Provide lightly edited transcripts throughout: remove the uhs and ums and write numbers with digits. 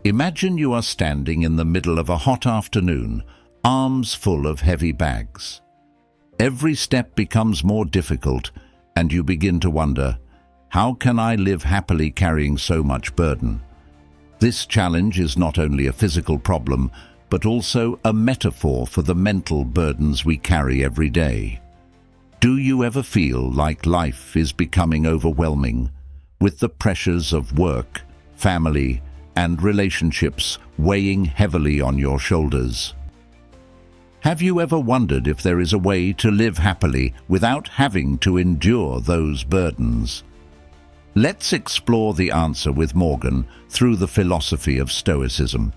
Imagine you are standing in the middle of a hot afternoon, arms full of heavy bags. Every step becomes more difficult, and you begin to wonder, how can I live happily carrying so much burden? This challenge is not only a physical problem, but also a metaphor for the mental burdens we carry every day. Do you ever feel like life is becoming overwhelming, with the pressures of work, family, and relationships weighing heavily on your shoulders? Have you ever wondered if there is a way to live happily without having to endure those burdens? Let's explore the answer with Morgan through the philosophy of Stoicism.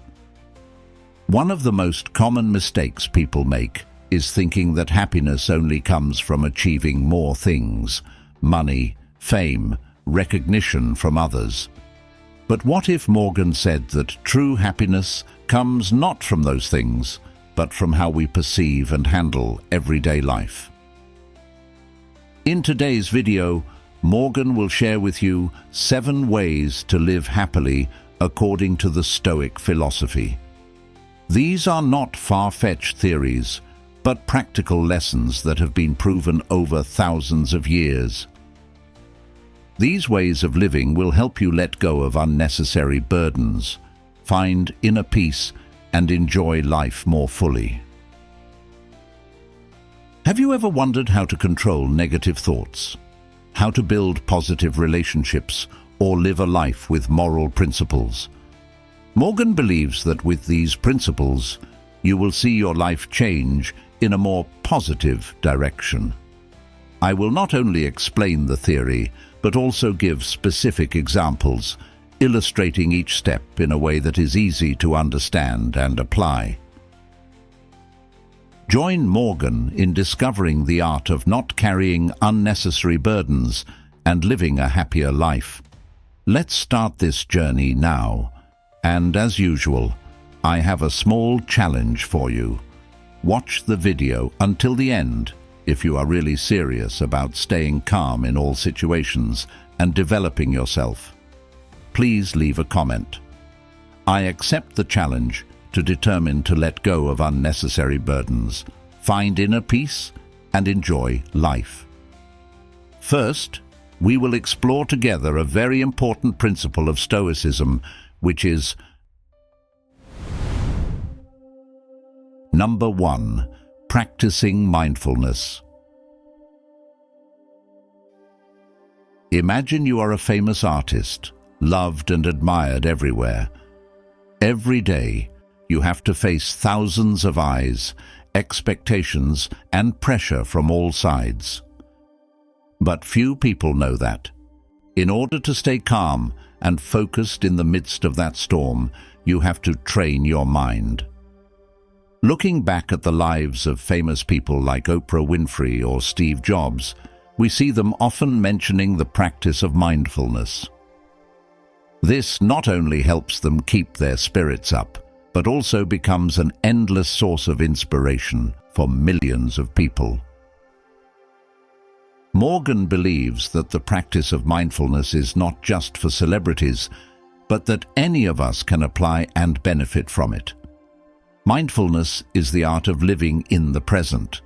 One of the most common mistakes people make is thinking that happiness only comes from achieving more things: money, fame, recognition from others. But what if Morgan said that true happiness comes not from those things, but from how we perceive and handle everyday life? In today's video, Morgan will share with you 7 ways to live happily according to the Stoic philosophy. These are not far-fetched theories, but practical lessons that have been proven over thousands of years. These ways of living will help you let go of unnecessary burdens, find inner peace, and enjoy life more fully. Have you ever wondered how to control negative thoughts? How to build positive relationships or live a life with moral principles? Morgan believes that with these principles, you will see your life change in a more positive direction. I will not only explain the theory, but also give specific examples, illustrating each step in a way that is easy to understand and apply. Join Morgan in discovering the art of not carrying unnecessary burdens and living a happier life. Let's start this journey now. And as usual, I have a small challenge for you. Watch the video until the end if you are really serious about staying calm in all situations and developing yourself. Please leave a comment. I accept the challenge to determine to let go of unnecessary burdens, find inner peace, and enjoy life. First, we will explore together a very important principle of Stoicism, which is Number 1. Practicing mindfulness. Imagine you are a famous artist, loved and admired everywhere. Every day, you have to face thousands of eyes, expectations, and pressure from all sides. But few people know that. In order to stay calm and focused in the midst of that storm, you have to train your mind. Looking back at the lives of famous people like Oprah Winfrey or Steve Jobs, we see them often mentioning the practice of mindfulness. This not only helps them keep their spirits up, but also becomes an endless source of inspiration for millions of people. Morgan believes that the practice of mindfulness is not just for celebrities, but that any of us can apply and benefit from it. Mindfulness is the art of living in the present,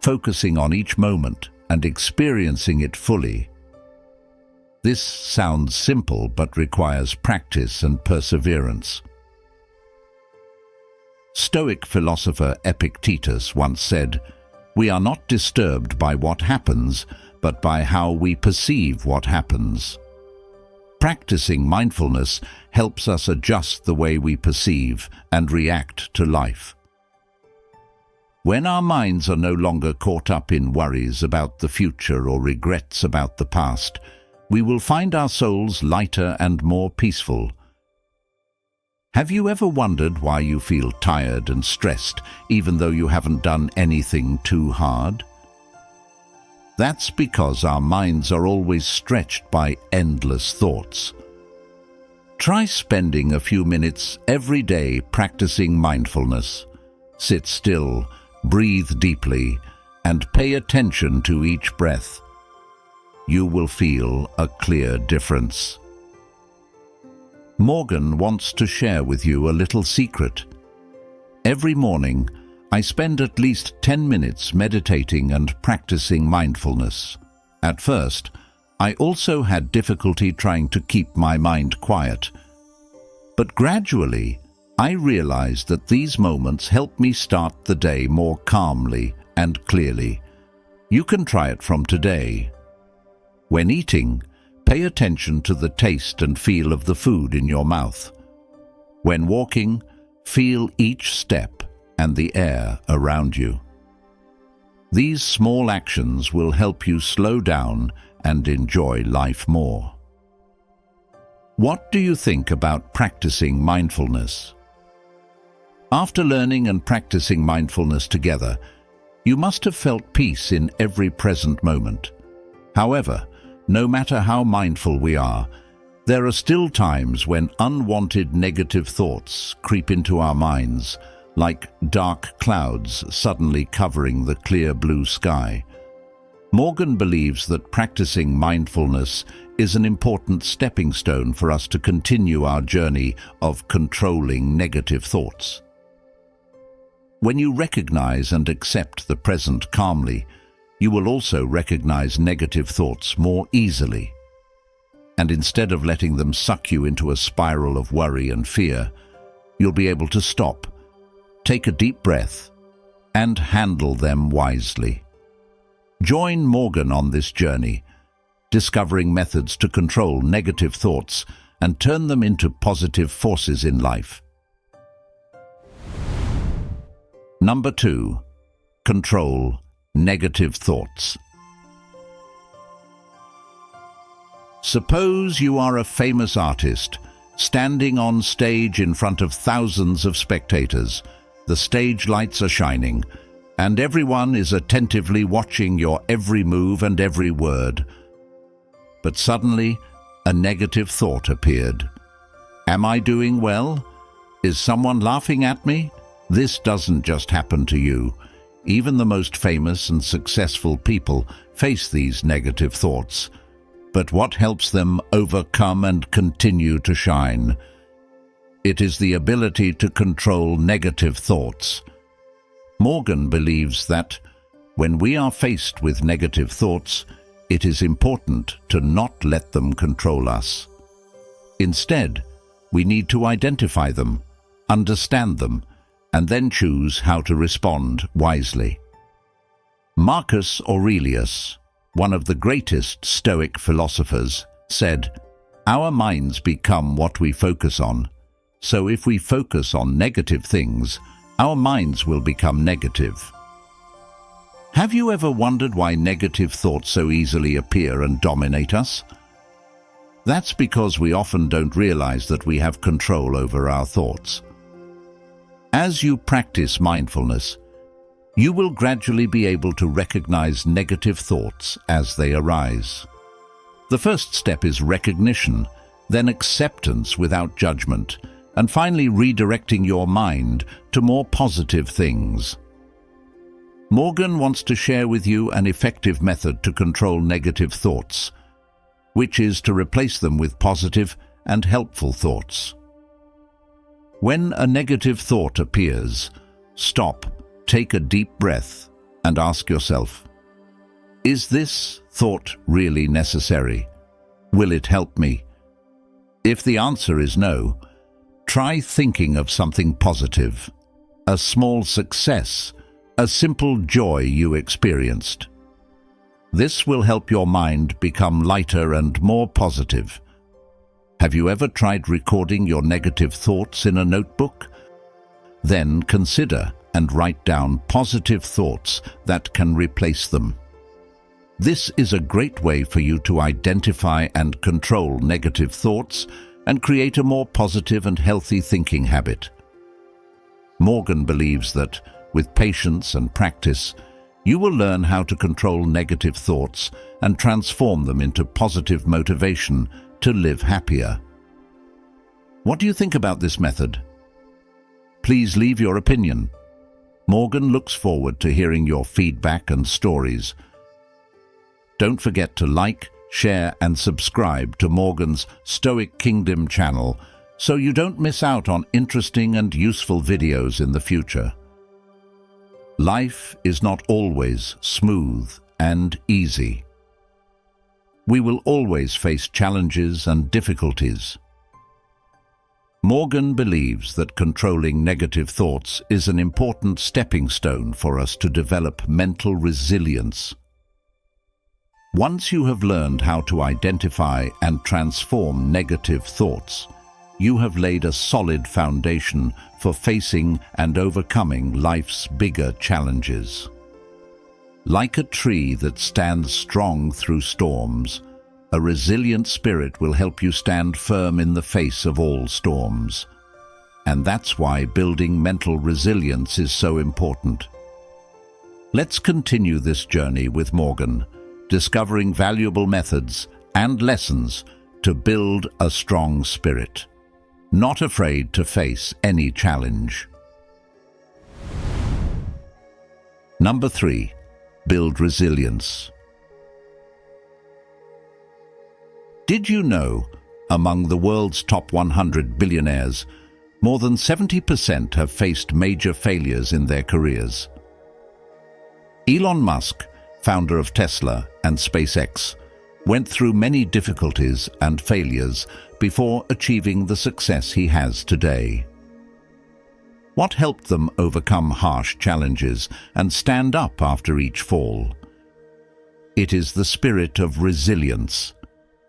focusing on each moment and experiencing it fully. This sounds simple but requires practice and perseverance. Stoic philosopher Epictetus once said, "We are not disturbed by what happens, but by how we perceive what happens." Practicing mindfulness helps us adjust the way we perceive and react to life. When our minds are no longer caught up in worries about the future or regrets about the past, we will find our souls lighter and more peaceful. Have you ever wondered why you feel tired and stressed even though you haven't done anything too hard? That's because our minds are always stretched by endless thoughts. Try spending a few minutes every day practicing mindfulness. Sit still, breathe deeply, and pay attention to each breath. You will feel a clear difference. Morgan wants to share with you a little secret. Every morning, I spend at least 10 minutes meditating and practicing mindfulness. At first, I also had difficulty trying to keep my mind quiet. But gradually, I realized that these moments help me start the day more calmly and clearly. You can try it from today. When eating, pay attention to the taste and feel of the food in your mouth. When walking, feel each step and the air around you. These small actions will help you slow down and enjoy life more. What do you think about practicing mindfulness? After learning and practicing mindfulness together, you must have felt peace in every present moment. However, no matter how mindful we are, there are still times when unwanted negative thoughts creep into our minds, like dark clouds suddenly covering the clear blue sky. Morgan believes that practicing mindfulness is an important stepping stone for us to continue our journey of controlling negative thoughts. When you recognize and accept the present calmly, you will also recognize negative thoughts more easily. And instead of letting them suck you into a spiral of worry and fear, you'll be able to stop, take a deep breath, and handle them wisely. Join Morgan on this journey, discovering methods to control negative thoughts and turn them into positive forces in life. Number 2. Control negative thoughts. Suppose you are a famous artist, standing on stage in front of thousands of spectators. The stage lights are shining, and everyone is attentively watching your every move and every word. But suddenly, a negative thought appeared. Am I doing well? Is someone laughing at me? This doesn't just happen to you. Even the most famous and successful people face these negative thoughts. But what helps them overcome and continue to shine? It is the ability to control negative thoughts. Morgan believes that when we are faced with negative thoughts, it is important to not let them control us. Instead, we need to identify them, understand them, and then choose how to respond wisely. Marcus Aurelius, one of the greatest Stoic philosophers, said, "Our minds become what we focus on. So if we focus on negative things, our minds will become negative." Have you ever wondered why negative thoughts so easily appear and dominate us? That's because we often don't realize that we have control over our thoughts. As you practice mindfulness, you will gradually be able to recognize negative thoughts as they arise. The first step is recognition, then acceptance without judgment, and finally redirecting your mind to more positive things. Morgan wants to share with you an effective method to control negative thoughts, which is to replace them with positive and helpful thoughts. When a negative thought appears, stop, take a deep breath, and ask yourself, is this thought really necessary? Will it help me? If the answer is no, try thinking of something positive, a small success, a simple joy you experienced. This will help your mind become lighter and more positive. Have you ever tried recording your negative thoughts in a notebook? Then consider and write down positive thoughts that can replace them. This is a great way for you to identify and control negative thoughts and create a more positive and healthy thinking habit. Morgan believes that, with patience and practice, you will learn how to control negative thoughts and transform them into positive motivation to live happier. What do you think about this method? Please leave your opinion. Morgan looks forward to hearing your feedback and stories. Don't forget to like, share, and subscribe to Morgan's Stoic Kingdom channel so you don't miss out on interesting and useful videos in the future. Life is not always smooth and easy. We will always face challenges and difficulties. Morgan believes that controlling negative thoughts is an important stepping stone for us to develop mental resilience. Once you have learned how to identify and transform negative thoughts, you have laid a solid foundation for facing and overcoming life's bigger challenges. Like a tree that stands strong through storms, a resilient spirit will help you stand firm in the face of all storms. And that's why building mental resilience is so important. Let's continue this journey with Morgan, discovering valuable methods and lessons to build a strong spirit, not afraid to face any challenge. Number 3. Build resilience. Did you know, among the world's top 100 billionaires, more than 70% have faced major failures in their careers? Elon Musk, founder of Tesla and SpaceX, went through many difficulties and failures before achieving the success he has today. What helped them overcome harsh challenges and stand up after each fall? It is the spirit of resilience,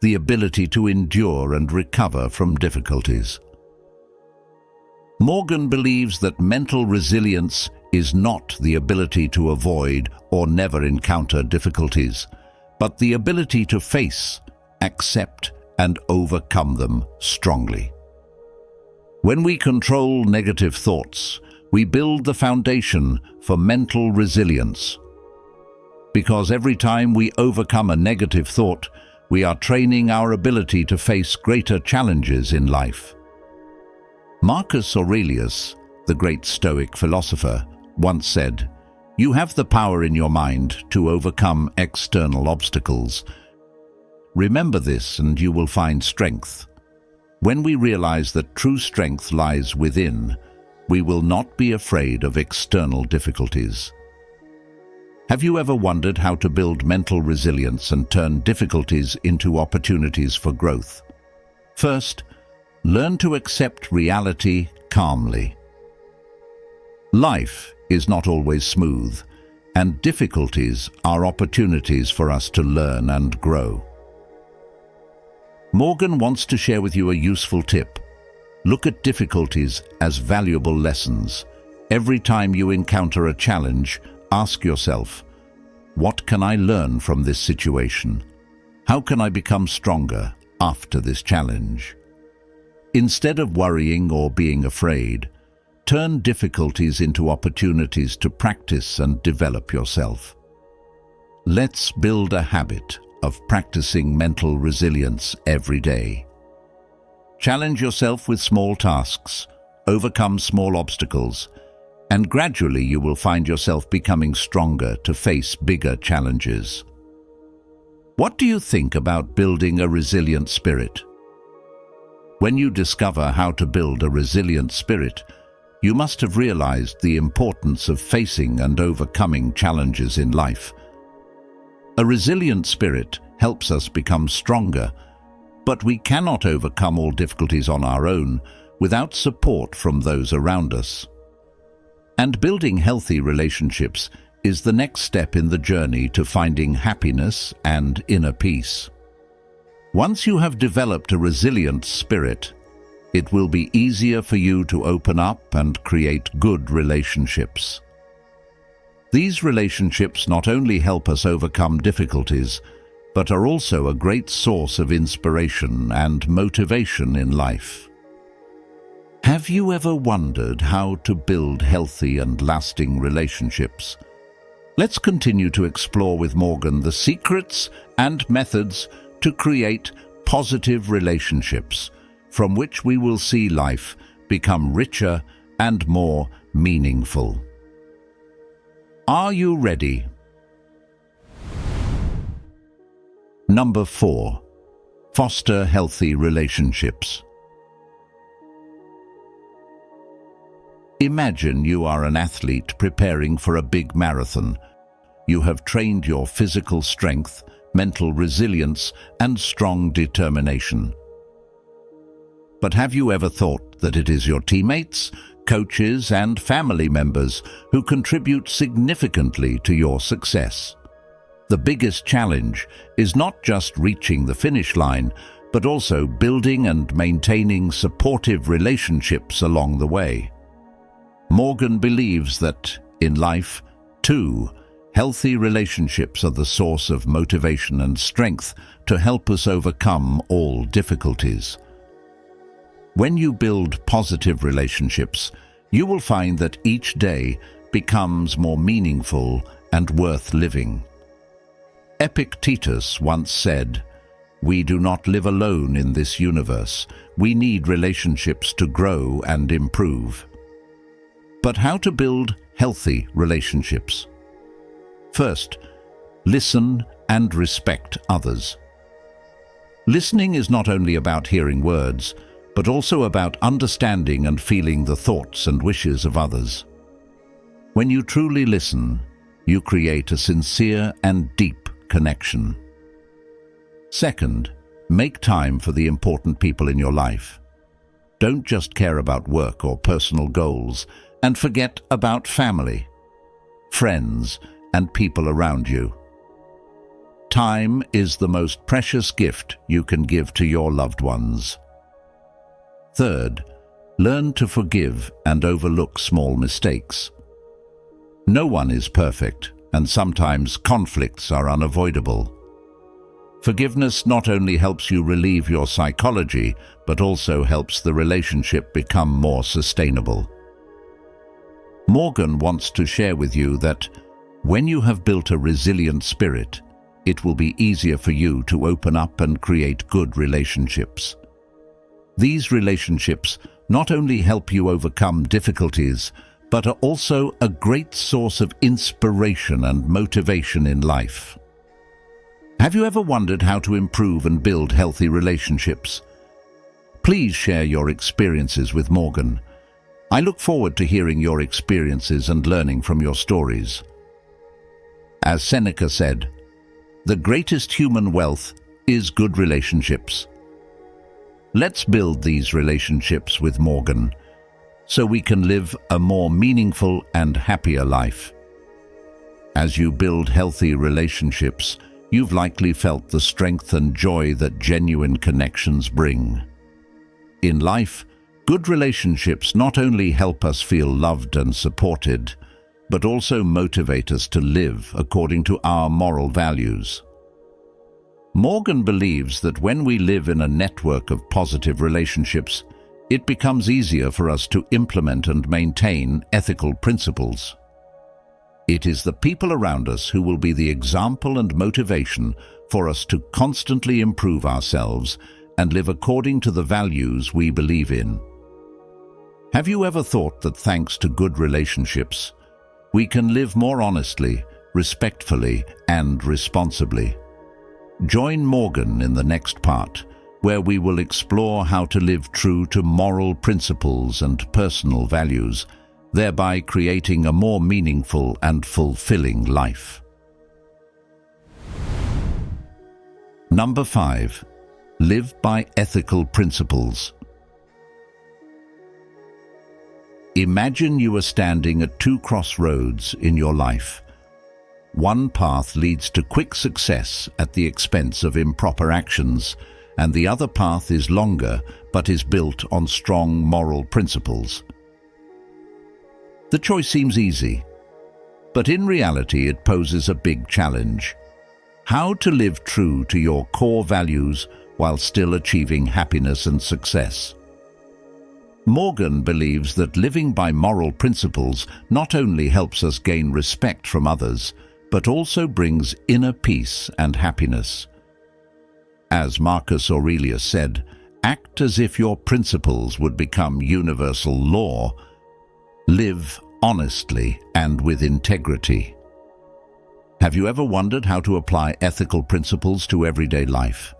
the ability to endure and recover from difficulties. Morgan believes that mental resilience is not the ability to avoid or never encounter difficulties, but the ability to face, accept, and overcome them strongly. When we control negative thoughts, we build the foundation for mental resilience. Because every time we overcome a negative thought, we are training our ability to face greater challenges in life. Marcus Aurelius, the great Stoic philosopher, once said, "You have the power in your mind to overcome external obstacles. Remember this and you will find strength." When we realize that true strength lies within, we will not be afraid of external difficulties. Have you ever wondered how to build mental resilience and turn difficulties into opportunities for growth? First, learn to accept reality calmly. Life is not always smooth, and difficulties are opportunities for us to learn and grow. Morgan wants to share with you a useful tip. Look at difficulties as valuable lessons. Every time you encounter a challenge, ask yourself, what can I learn from this situation? How can I become stronger after this challenge? Instead of worrying or being afraid, turn difficulties into opportunities to practice and develop yourself. Let's build a habit of practicing mental resilience every day. Challenge yourself with small tasks, overcome small obstacles, and gradually you will find yourself becoming stronger to face bigger challenges. What do you think about building a resilient spirit? When you discover how to build a resilient spirit, you must have realized the importance of facing and overcoming challenges in life. A resilient spirit helps us become stronger, but we cannot overcome all difficulties on our own without support from those around us. And building healthy relationships is the next step in the journey to finding happiness and inner peace. Once you have developed a resilient spirit, it will be easier for you to open up and create good relationships. These relationships not only help us overcome difficulties, but are also a great source of inspiration and motivation in life. Have you ever wondered how to build healthy and lasting relationships? Let's continue to explore with Morgan the secrets and methods to create positive relationships, from which we will see life become richer and more meaningful. Are you ready? Number 4. Foster healthy relationships. Imagine you are an athlete preparing for a big marathon. You have trained your physical strength, mental resilience, and strong determination. But have you ever thought that it is your teammates, coaches, and family members who contribute significantly to your success? The biggest challenge is not just reaching the finish line, but also building and maintaining supportive relationships along the way. Morgan believes that, in life, too, healthy relationships are the source of motivation and strength to help us overcome all difficulties. When you build positive relationships, you will find that each day becomes more meaningful and worth living. Epictetus once said, "We do not live alone in this universe. We need relationships to grow and improve." But how to build healthy relationships? First, listen and respect others. Listening is not only about hearing words, but also about understanding and feeling the thoughts and wishes of others. When you truly listen, you create a sincere and deep connection. Second, make time for the important people in your life. Don't just care about work or personal goals, and forget about family, friends, and people around you. Time is the most precious gift you can give to your loved ones. Third, learn to forgive and overlook small mistakes. No one is perfect, and sometimes conflicts are unavoidable. Forgiveness not only helps you relieve your psychology, but also helps the relationship become more sustainable. Morgan wants to share with you that when you have built a resilient spirit, it will be easier for you to open up and create good relationships. These relationships not only help you overcome difficulties, but are also a great source of inspiration and motivation in life. Have you ever wondered how to improve and build healthy relationships? Please share your experiences with Morgan. I look forward to hearing your experiences and learning from your stories. As Seneca said, "The greatest human wealth is good relationships." Let's build these relationships with Morgan, so we can live a more meaningful and happier life. As you build healthy relationships, you've likely felt the strength and joy that genuine connections bring. In life, good relationships not only help us feel loved and supported, but also motivate us to live according to our moral values. Morgan believes that when we live in a network of positive relationships, it becomes easier for us to implement and maintain ethical principles. It is the people around us who will be the example and motivation for us to constantly improve ourselves and live according to the values we believe in. Have you ever thought that thanks to good relationships, we can live more honestly, respectfully, and responsibly? Join Morgan in the next part, where we will explore how to live true to moral principles and personal values, thereby creating a more meaningful and fulfilling life. Number 5. Live by ethical principles. Imagine you are standing at two crossroads in your life. One path leads to quick success at the expense of improper actions, and the other path is longer but is built on strong moral principles. The choice seems easy, but in reality it poses a big challenge. How to live true to your core values while still achieving happiness and success. Morgan believes that living by moral principles not only helps us gain respect from others, but also brings inner peace and happiness. As Marcus Aurelius said, "Act as if your principles would become universal law. Live honestly and with integrity." Have you ever wondered how to apply ethical principles to everyday life?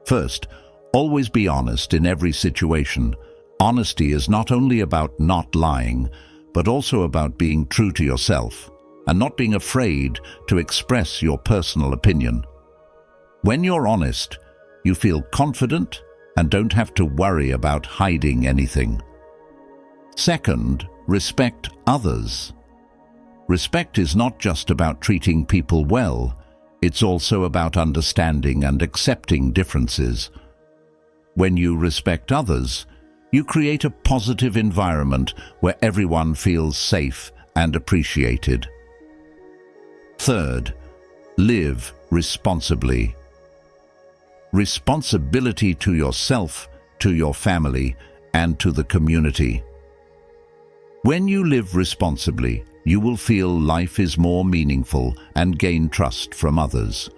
First, always be honest in every situation. Honesty is not only about not lying, but also about being true to yourself and not being afraid to express your personal opinion. When you're honest, you feel confident and don't have to worry about hiding anything. Second, respect others. Respect is not just about treating people well, it's also about understanding and accepting differences. When you respect others, you create a positive environment where everyone feels safe and appreciated. Third, live responsibly. Responsibility to yourself, to your family, and to the community. When you live responsibly, you will feel life is more meaningful and gain trust from others.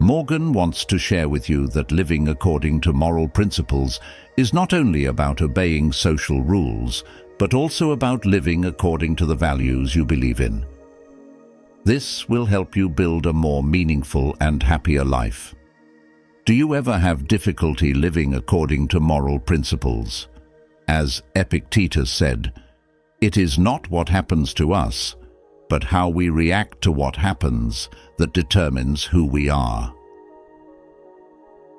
Morgan wants to share with you that living according to moral principles is not only about obeying social rules, but also about living according to the values you believe in. This will help you build a more meaningful and happier life. Do you ever have difficulty living according to moral principles? As Epictetus said, "It is not what happens to us, but how we react to what happens that determines who we are."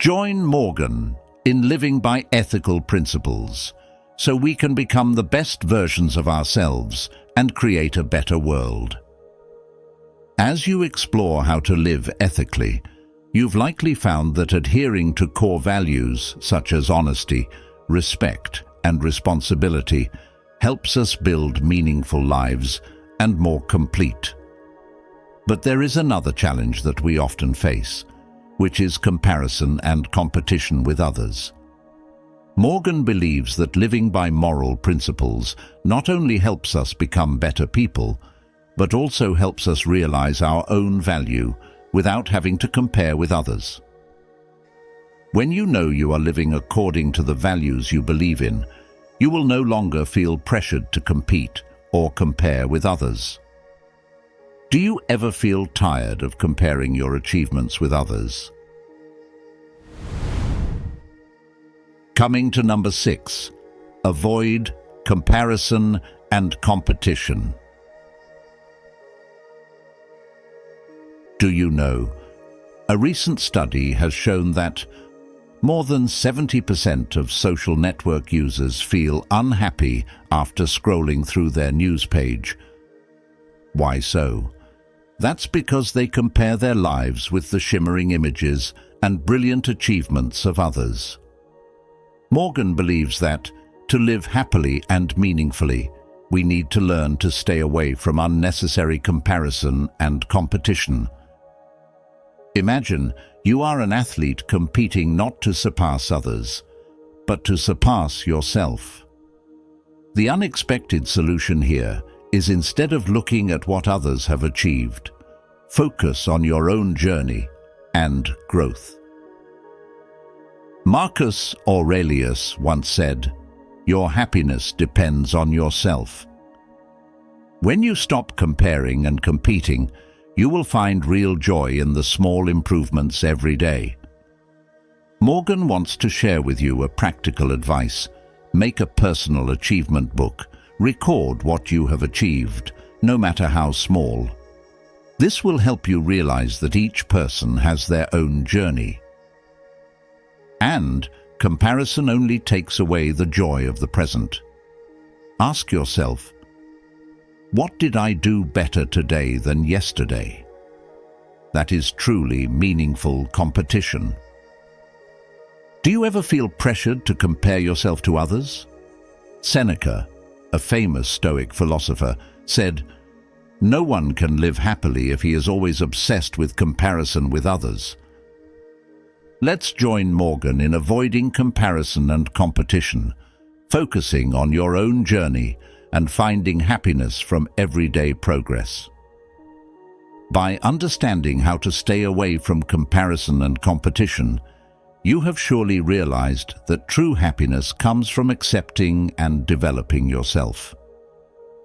Join Morgan in living by ethical principles, so we can become the best versions of ourselves and create a better world. As you explore how to live ethically, you've likely found that adhering to core values such as honesty, respect, and responsibility helps us build meaningful lives and more complete. But there is another challenge that we often face, which is comparison and competition with others. Morgan believes that living by moral principles not only helps us become better people, but also helps us realize our own value without having to compare with others. When you know you are living according to the values you believe in, you will no longer feel pressured to compete or compare with others. Do you ever feel tired of comparing your achievements with others? Coming to number 6, avoid comparison and competition. Do you know, a recent study has shown that more than 70% of social network users feel unhappy after scrolling through their news page. Why so? That's because they compare their lives with the shimmering images and brilliant achievements of others. Morgan believes that, to live happily and meaningfully, we need to learn to stay away from unnecessary comparison and competition. Imagine you are an athlete competing not to surpass others, but to surpass yourself. The unexpected solution here is, instead of looking at what others have achieved, focus on your own journey and growth. Marcus Aurelius once said, "Your happiness depends on yourself." When you stop comparing and competing, you will find real joy in the small improvements every day. Morgan wants to share with you a practical advice. Make a personal achievement book. Record what you have achieved, no matter how small. This will help you realize that each person has their own journey. And comparison only takes away the joy of the present. Ask yourself, what did I do better today than yesterday? That is truly meaningful competition. Do you ever feel pressured to compare yourself to others? Seneca, a famous Stoic philosopher, said, "No one can live happily if he is always obsessed with comparison with others." Let's join Morgan in avoiding comparison and competition, focusing on your own journey and finding happiness from everyday progress. By understanding how to stay away from comparison and competition, you have surely realized that true happiness comes from accepting and developing yourself.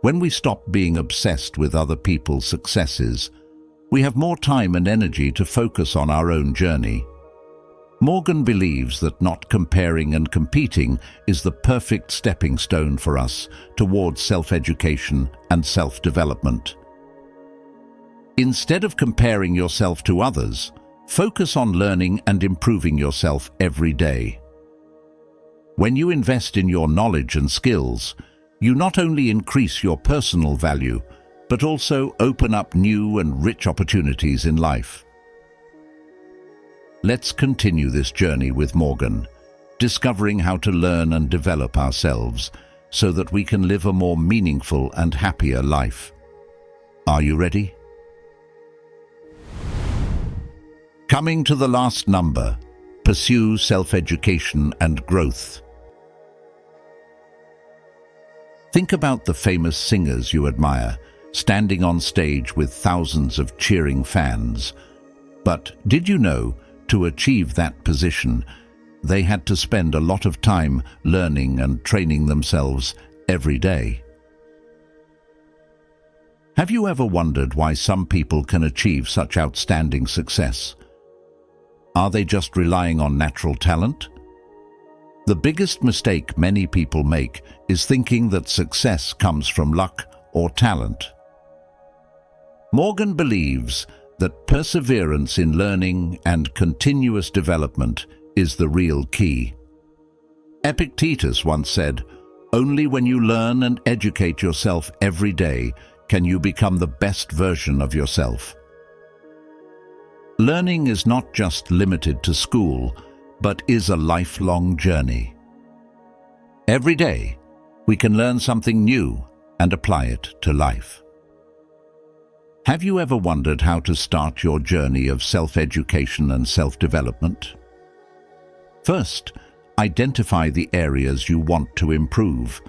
When we stop being obsessed with other people's successes, we have more time and energy to focus on our own journey. Morgan believes that not comparing and competing is the perfect stepping stone for us towards self-education and self-development. Instead of comparing yourself to others, focus on learning and improving yourself every day. When you invest in your knowledge and skills, you not only increase your personal value, but also open up new and rich opportunities in life. Let's continue this journey with Morgan, discovering how to learn and develop ourselves so that we can live a more meaningful and happier life. Are you ready? Coming to the last number, pursue self-education and growth. Think about the famous singers you admire, standing on stage with thousands of cheering fans. But did you know, to achieve that position, they had to spend a lot of time learning and training themselves every day? Have you ever wondered why some people can achieve such outstanding success? Are they just relying on natural talent? The biggest mistake many people make is thinking that success comes from luck or talent. Morgan believes that perseverance in learning and continuous development is the real key. Epictetus once said, "Only when you learn and educate yourself every day can you become the best version of yourself." Learning is not just limited to school, but is a lifelong journey. Every day, we can learn something new and apply it to life. Have you ever wondered how to start your journey of self-education and self-development? First, identify the areas you want to improve.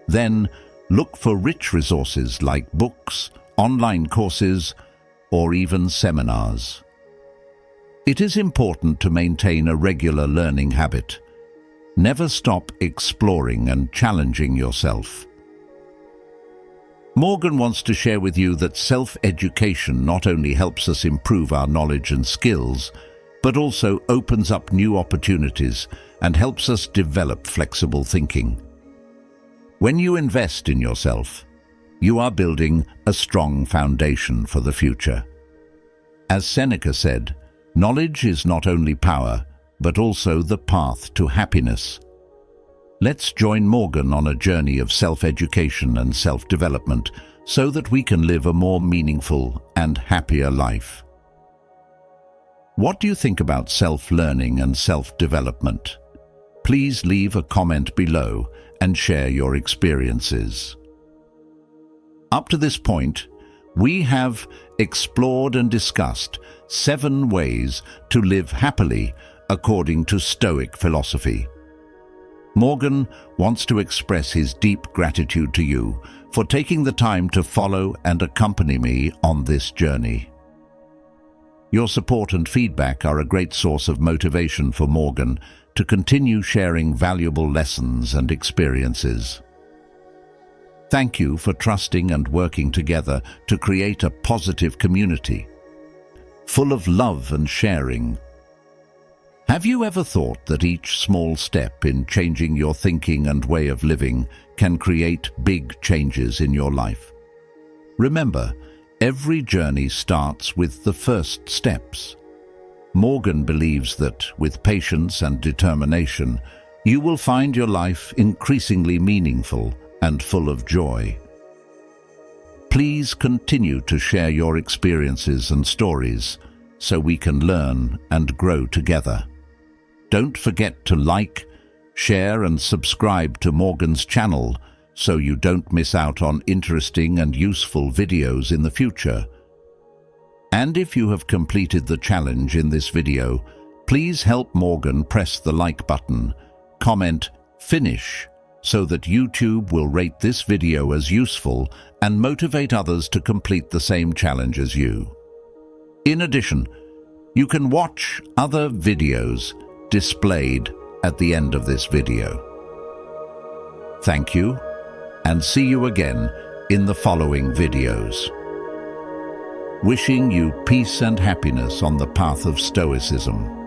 Then, look for rich resources like books, online courses, or even seminars. It is important to maintain a regular learning habit. Never stop exploring and challenging yourself. Morgan wants to share with you that self-education not only helps us improve our knowledge and skills, but also opens up new opportunities and helps us develop flexible thinking. When you invest in yourself, you are building a strong foundation for the future. As Seneca said, knowledge is not only power, but also the path to happiness. Let's join Morgan on a journey of self-education and self-development so that we can live a more meaningful and happier life. What do you think about self-learning and self-development? Please leave a comment below and share your experiences. Up to this point, we have explored and discussed 7 ways to live happily according to Stoic philosophy. Morgan wants to express his deep gratitude to you for taking the time to follow and accompany me on this journey. Your support and feedback are a great source of motivation for Morgan to continue sharing valuable lessons and experiences. Thank you for trusting and working together to create a positive community, full of love and sharing. Have you ever thought that each small step in changing your thinking and way of living can create big changes in your life? Remember, every journey starts with the first steps. Morgan believes that, with patience and determination, you will find your life increasingly meaningful and full of joy. Please continue to share your experiences and stories so we can learn and grow together. Don't forget to like, share and subscribe to Morgan's channel so you don't miss out on interesting and useful videos in the future. And if you have completed the challenge in this video, please help Morgan press the like button, comment "Finish" so that YouTube will rate this video as useful and motivate others to complete the same challenge as you. In addition, you can watch other videos displayed at the end of this video. Thank you, and see you again in the following videos. Wishing you peace and happiness on the path of Stoicism.